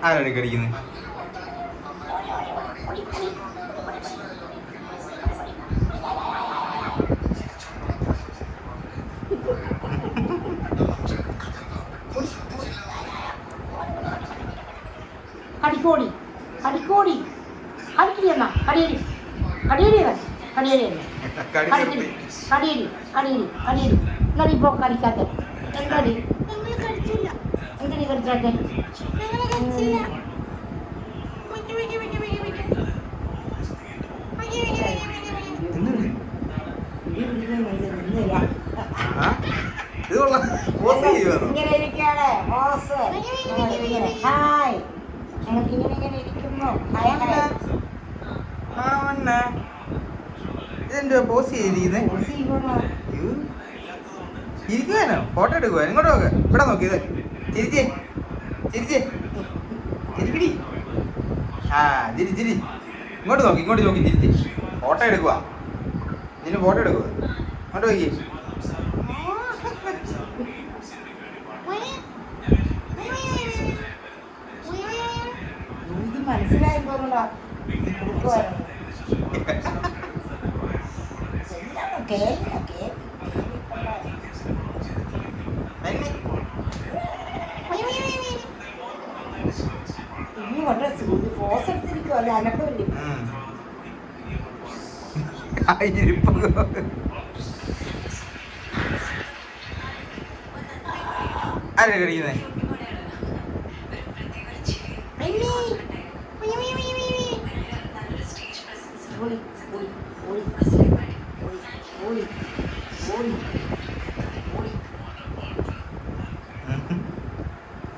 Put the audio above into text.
ആരാണ് കടിക്കുന്നത്? കടിക്കോടി കടിക്കോടി കടിക്കില്ല കടിയേരി കടിയേരി കടിയേരി കടിയേരി കടിയേരി കടിയേരി കടിയേരി എന്നാടി ഇപ്പോൾ കടിക്കാത്ത എന്താടി എന്തടി കടിച്ചാത്ത ഇങ്ങനെ ഇരിക്കാണ് ബോസ്. ഹായ് ഇങ്ങനെ ഇരിക്കുന്നു. ഇതെന്താ പോസ് ചെയ്തിരിക്കുന്നത്? ഇരിക്കുവാനോ? ഫോട്ടോ എടുക്കുവാ? ഇങ്ങോട്ട് നോക്ക്, ഇവിടെ നോക്കി. ഇത് ചിരിച്ചേ ചിരിച്ചേ ചിരിക്കടി. ആ ചിരി ചിരി. ഇങ്ങോട്ട് നോക്കി ചിരിച്ചേ. ഫോട്ടോ എടുക്കുക. ഇതിന് ഫോട്ടോ എടുക്കുക. ഇങ്ങോട്ട് നോക്കി. ഇത് മനസ്സിലായി തോന്നുന്നു. ഇനി വളരെ ഫോസ് എടുത്തിരിക്കുവല്ലേ അനക്കമില്ലേ? ആരാ കഴിക്കുന്നേ? Really?